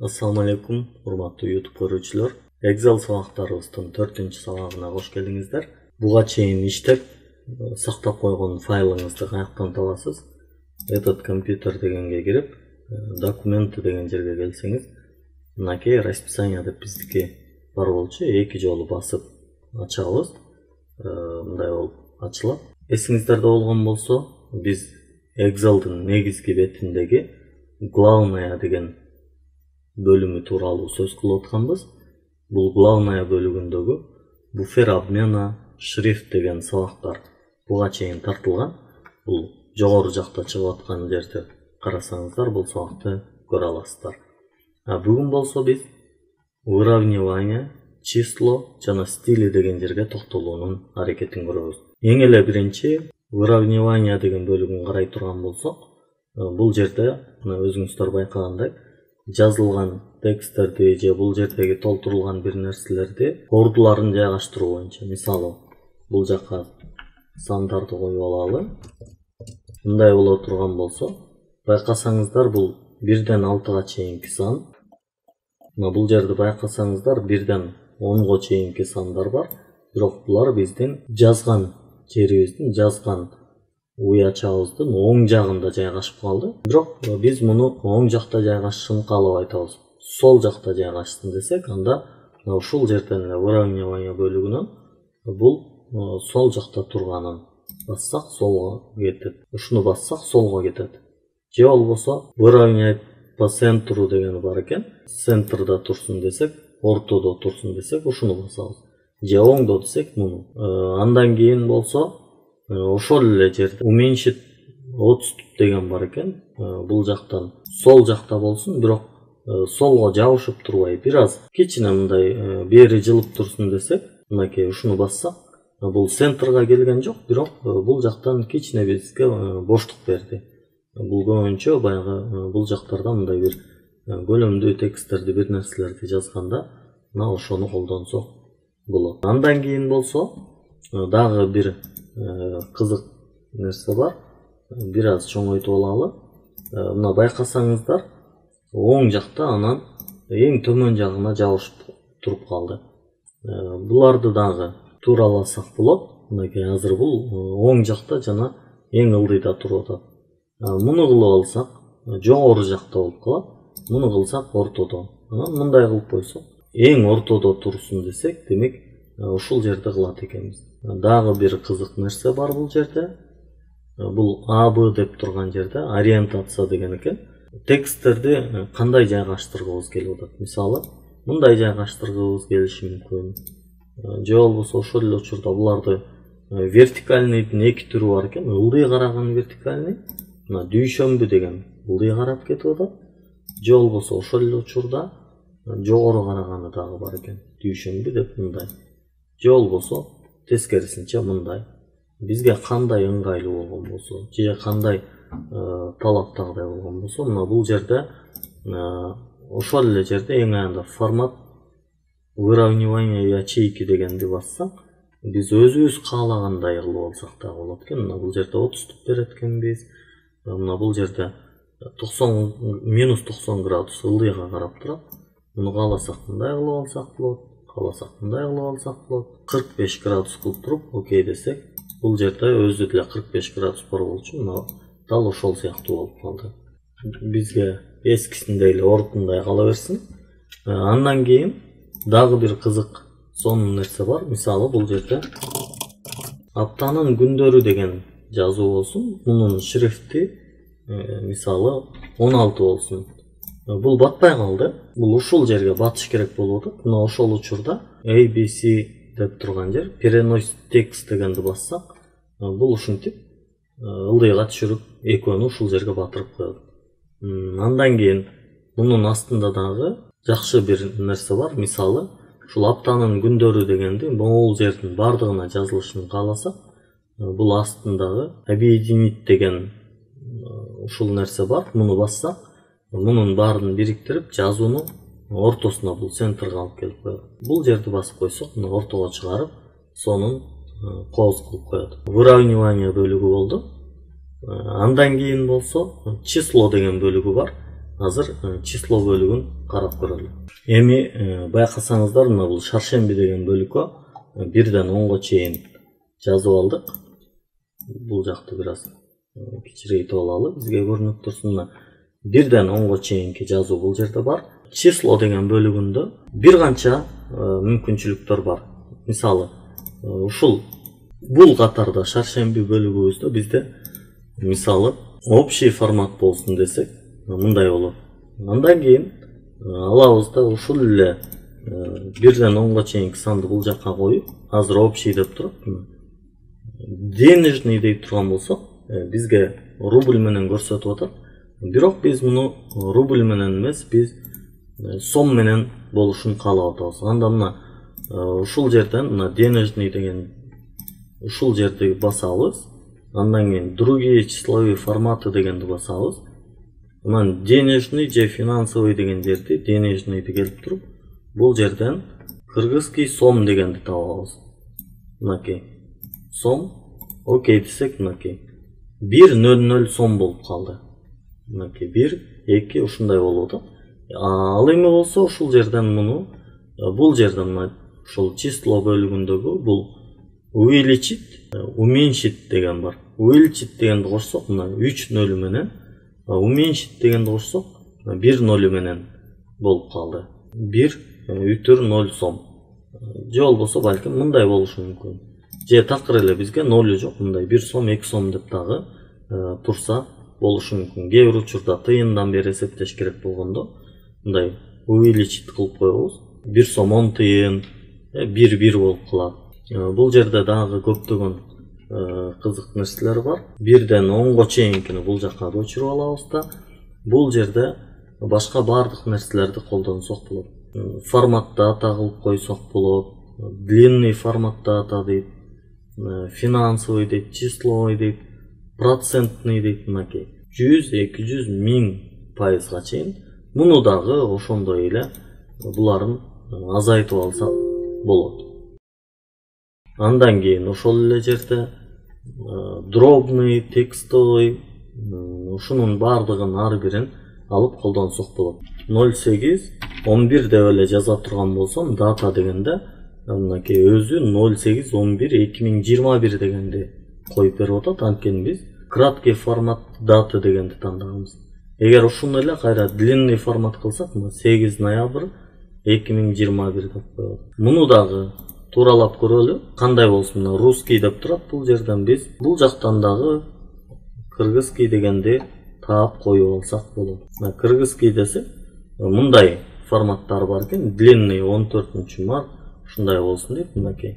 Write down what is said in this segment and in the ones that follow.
Assalamu alaikum, урматтуу YouTube көрүүчүлөр. Excel сабактарыбыздын 4-сабагына кош келиңиздер. Буга чейин иштеп, сактап койгон файлыңызды каяктан табасыз? Этот компьютер дегенге кирип, документы деген жерге келсеңиз, мынакей расписание деп биздики бар болчу, эки жолу басып ачабыз. Мындай болуп ачылат. Эсиңиздерде болгон болсо, биз Excel'дын негизги бетиндеги главная деген бөлүмү тууралуу сөз кылып атканбыз. Бул главная бөлүгүндөгү буфер обмена, шрифт деген сабактар буга чейин тартылган. Бул жогору жакта чыгып аткан жерди карасаңыздар, бул сабакты көрө аласыздар. Бүгүн болсо биз выравнивание, число жана стили деген жерге токтолуунун аракетин көрөбүз. Эң эле биринчи выравнивание деген бөлүгүн карай турган болсок, бул жерде өзүңүздөр байкагандай жазылган тексттерди же бул жердеги толтурулган бир нерселерди ордуларын жайгаштыруу боюнча, мисалы бул жака сандарды коюп алалы. Мындай боло турган болсо, байкасаңыздар бул 1ден 6га чейинки сан. Бул жерди байкасаңыздар 1ден 10га чейинки сандар бар. Бирок булар биздин жазган жерибиздин, жазган уячабыздын оң жагында жайгашып калды. Бирок биз муну оң жакта жайгашышын каалабай атабыз. Сол жакта жайгашсын десек, анда ушул жерден эле выравнивание бөлүгүнөн бул сол жакта турганын бассак солго кетет. Ушуну бассак солго кетет. Же болбосо выравнивать по центру деген бар экен. Центрда турсун десек, ортодо турсун десек, ушуну басабыз. Же оңдо десек, муну. Андан кийин болсо ошол эле жерде уменьшить отступ деген бар экен. Бул жактан сол жакта болсун, бирок солго жабышып турбай, бир аз кичине мындай бери жылып турсун десек, мынакей ушуну бассак, бул центрга келген жок, бирок бул жактан кичине бизге боштук берди. Бул көбүнчө баягы бул жактарда мындай бир көлөмдүү тексттерди, бир нерселерди жазганда мына ошону колдонсок болот. Андан кийин болсо дагы бир кызык нерсе бар. Бир аз чоңойтуп алалы. Мына байкасаңыздар, оң жакта анан эң төмөн жагына жабышып туруп калды. Буларды дагы туураласак болот. Мынакей азыр бул оң жакта жана эң ылдыйда туруп атат. Муну кылып алсак, жогору жакта болуп калат. Муну кылсак ортодо. Анан мындай кылып койсок, эң ортодо турсун десек, демек ушул жерде кылат экенбиз. Дагы бир кызык нерсе бар бул жерде. Бул АБ деп турган жерде ориентация деген экен. Тексттерди кандай жайгаштыргыбыз келип атат? Мисалы, мындай жайгаштыргыбыз келиши мүмкүн. Же болбосо ошол эле учурда буларды вертикальныйдын эки түрү бар экен. Ылдый караган вертикальный, мына дүйшөмбү деген ылдый карап кетип атат. Же болбосо ошол эле учурда жогору караганы дагы бар экен. Дүйшөмбү деп мындай. Же болбосо тескерисинче мындай. Бизге кандай ыңгайлуу болгон болсо, же кандай талаптагыдай болгон болсо, мына бул жерде ошол эле жерде эң аянда формат выравнивание ячейки дегенди бассак, биз өзүбүз каалагандай кылып алсак дагы болот экен. Мына бул жерде отступ берет экенбиз. Мына бул жерде -90 градус ылдыйга карап турат. Муну кааласак мындай кылып алсак болот, кааласак мындай кылып алсак болот. 45 градус кылып туруп, окей десек, бул жерде өзү деле 45 градус бар болчу. Мына дал ошол сыяктуу болуп калды. Бизге эскисиндей эле ордундай кала берсин. Андан кийин дагы бир кызык сонун нерсе бар. Мисалы, бул жерде аптанын күндөрү деген жазуу болсун. Мунун шрифти мисалы 16 болсун. Бул батпай калды. Бул ушул жерге батыш керек болуп атат. Мына ошол учурда ABC деп турган жер, переносить текст дегенди бассак, бул ушинтип ылдыйга түшүрүп экөөнү ушул жерге батырып коет. Андан кийин мунун астында дагы жакшы бир нерсе бар. Мисалы, ушул аптанын күндөрү дегенди могул жердин бардыгына жазылышын кааласак, бул астындагы объединить деген ушул нерсе бар. Муну бассак, мунун баарын бириктирип жазууну ортосуна, бул центрга алып келип коет. Бул жерди басып койсок, мына ортого чыгарып, сонун кооз кылып коет. Выравнивание бөлүгү болду. Андан кийин болсо число деген бөлүгү бар. азыр число бөлүгүн карап көрөлү. Эми байкасаңыздар, мына бул шаршемби деген бөлүккө 1ден 10га чейин жазып алдык. Бул жакты бир аз кичирейтип алалы, бизге көрүнүп турсун. 1ден 10га чейинки жазуу бул жерде бар. Число деген бөлүгүндө бир канча мүмкүнчүлүктөр бар. Мисалы, ушул бул катарда шаршемби бөлүгүбүздө бизде мисалы общий формат болсун десек, мындай болот. Андан кийин алабыз да ушул эле 1ден 10га чейинки санды бул жакка коюп, азыр общий деп турат. Денежный дейт турган болсок, бизге рубль менен көрсөтүп атат. Бирок биз муну рубль менен эмес, биз сом менен болушун каалап атабыз. Анда мына ушул жерден мына денежный деген ушул жерди басабыз. Андан кийин другие числовые форматы дегенди басабыз. Анан денежный же финансовый деген жерди денежныйды келип туруп, бул жерден кыргызский сом дегенди табабыз. Мынакей сом, окей десек, мынакей 100 сом болуп калды. Мынакей 1, 2 ушундай болуп атат. Ал эми болсо ушул жерден муну бул жерден мына ушул число бөлүгүндөгү бул увеличить, уменьшить деген бар. Увеличить дегенди кошсок, мына 3 нөл менен, уменьшить дегенди кошсок, 1 нөл менен болуп калды. 1 бүтүр 0 сом. Же болбосо балким мындай болушу мүмкүн. Же такыр эле бизге нолу жок, мындай 1 сом, 2 сом деп дагы турса болушу мүмкүн. Кээ бир учурда тыйындан бери эсептеш керек болгондо мындай увеличить кылып коебуз. 1 сом 10 тыйын, 1 болуп калат. Бул жерде дагы көптөгөн кызык нерселер бар. 1ден 10га чейинкини бул жакка көчүрүп алабыз да, бул жерде башка бардык нерселерди колдонсок болот. Формат дата кылып койсок болот, длинный формат дата дейт, финансовый дейт, числовой дейт, процентный дейт, мынакей 100, 200, 1000%га чейин. Муну дагы ошондой эле буларын азайтып алсак болот. Андан кийин ошол эле жерде дробный, текстовый, ушунун бардыгын ар бирин алып колдонсок болот. 08, 11 деп эле жаза турган болсом, дата дегенде мынакей өзү 08, 11, 2021 дегенди коюп берип атат. Анткени биз краткий формат даты дегенди тандаганбыз. Эгер ушуну эле кайра длинный формат кылсак, 8 ноябрь 2021 деп коебуз. Муну дагы тууралап көрөлү. Кандай болсун, русский деп турат бул жерден, биз бул жактан дагы кыргызский дегенди таап коюп алсак болот. Кыргызский десек, мындай форматтар бар экен. Длинный 14-март ушундай болсун дейт. Мынакей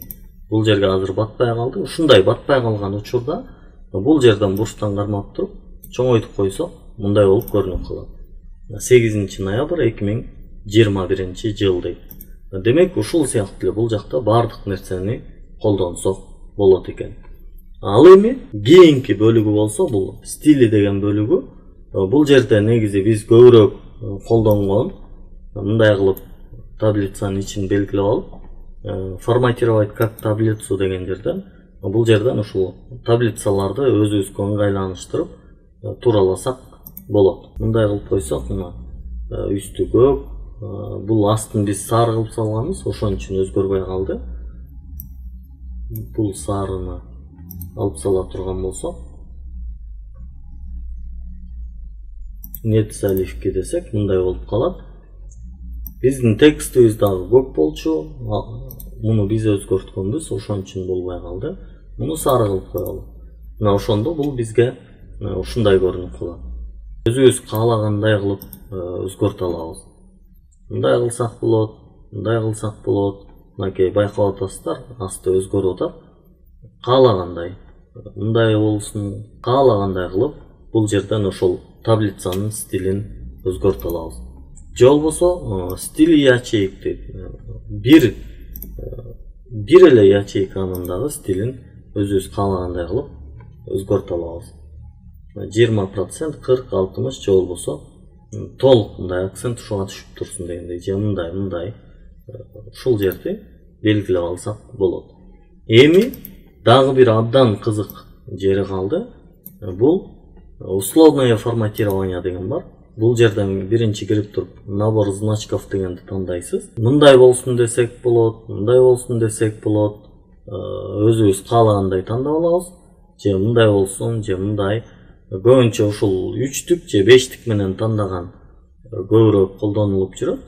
бул жерге азыр батпай калды. Ушундай батпай калган учурда бул жерден бурчтан кармап туруп чоңойтуп койсок, мындай болуп көрүнүп калат. 8 ноябрь 2021 жыл дейт. Демек ушул сыяктуу эле бул жакта бардык нерсени колдонсок болот экен. Ал эми кийинки бөлүгү болсо, бул стили деген бөлүгү. Бул жерде негизи биз көбүрөөк колдонгон, мындай кылып таблицанын ичин белгилеп алып, форматировать как таблицу деген жерден, бул жерден ушул таблицаларды өзүбүзгө ыңгайланыштырып туураласак болот. Мындай кылып койсок, мына үстү көк, бул астын биз сары кылып салганбыз, ошон үчүн өзгөрбөй калды. Бул сарыны алып сала турган болсок, нет заливки десек, мындай болуп калат. Биздин текстибиз дагы көк болчу, муну биз өзгөрткөнбүз, ошон үчүн болбой калды. Муну сары кылып коелу. Мына ошондо бул бизге ушундай көрүнүп калат. Өзүбүз каалагандай кылып өзгөртө алабыз. Мындай кылсак болот, мындай кылсак болот. Мынакей байкап атасыздар, асты өзгөрүп атат. Каалагандай, мындай болсун, каалагандай кылып бул жерден ошол таблицанын стилин өзгөртө алабыз. Же болбосо стили ячейк дейт. Бир эле ячейканын дагы стилин өзүбүз каалагандай кылып өзгөртө алабыз. 20%, 40, 60 же болбосо толук мындай акцент ушуга түшүп турсун дегендей, же мындай ушул жерди белгилеп алсак болот. Эми дагы бир абдан кызык жери калды. Бул условное форматирование деген бар. бул жерден биринчи кирип туруп набор значков дегенди тандайсыз. Мындай болсун десек болот, мындай болсун десек болот. Өзүбүз каалагандай тандап алабыз. Же мындай болсун, же мындай. Көбүнчө ушул 3-түк же 5-түк менен тандаган көбүрөөк колдонулуп жүрөт.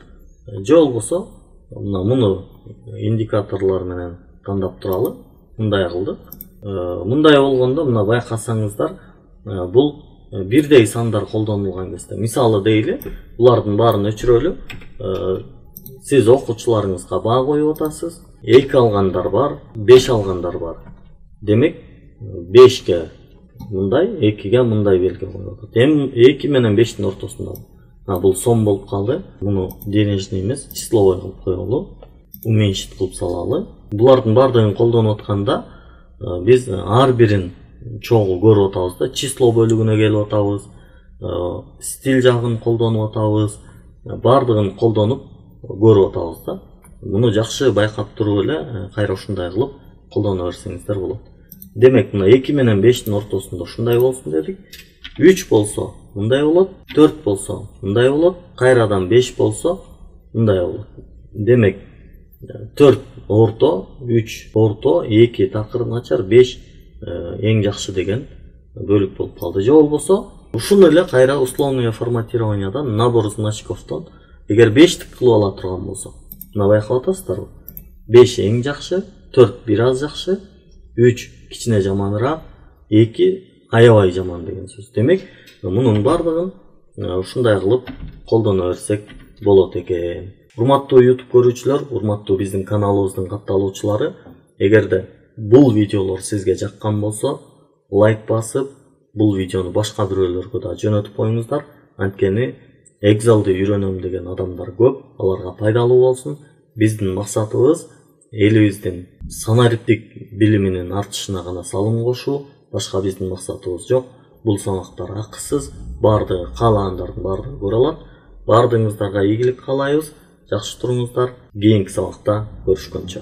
Же болбосо муну индикаторлор менен тандап туралы. Мындай кылдык. Мындай болгондо мына байкасаңыздар, бул бирдей сандар колдонулган кезде. Мисалы дейли, булардын баарын өчүрөлү. Сиз окуучуларыңызга баа коюп атасыз. 2 алгандар бар, 5 алгандар бар. Демек, 5ке мындай, 2ге мындай белги коюп атат. Эми 2 менен 5тин ортосунда. Бул сом болуп калды. Муну денежный эмес, числовой кылып коелу. Уменьшить кылып салалы. Булардын баардыгын колдонуп атканда, биз ар бирин чогуу көрүп атабыз да, число бөлүгүнө келип атабыз, стиль жагын колдонуп атабыз, баардыгын колдонуп көрүп атабыз да. Муну жакшы байкап туруп эле кайра ушундай кылып колдоно берсеңиздер болот. Демек, мына 2 менен 5тин ортосунда ушундай болсун дедик. 3 болсо мындай болот, 4 болсо мындай болот, кайрадан 5 болсо мындай болот. Демек, 4 орто, 3 орто, 2 такыр начар, 5 эң жакшы деген бөлүк болуп калды. Же болбосо, ушуну эле кайра условное форматированиядан, набор значковдон эгер 5тик кылып ала турган болсо, мына байкап атасыздарбы? 5 эң жакшы, 4 бир аз жакшы, 3 кичине жаманыраак, 2 аябай жаман деген сөз. Демек, мунун баардыгын ушундай кылып колдоно берсек болот экен. Урматтуу YouTube көрүүчүлөр, урматтуу биздин каналыбыздын катталуучулары, эгерде бул видеолор сизге жаккан болсо, лайк басып, бул видеону башка бирөөлөргө да жөнөтүп коюңуздар. Анткени Excel'ди үйрөнөм деген адамдар көп, аларга пайдалуу болсун. Биздин максатыбыз элибиздин санариптик билиминин артышына гана салым кошуу, башка биздин максатыбыз жок. Бул сабактар акысыз, баардыгы каалагандардын баардыгы көрө алат. Баардыгыңыздарга ийгилик каалайбыз. Жакшы туруңуздар. Кийинки сабакта көрүшкөнчө.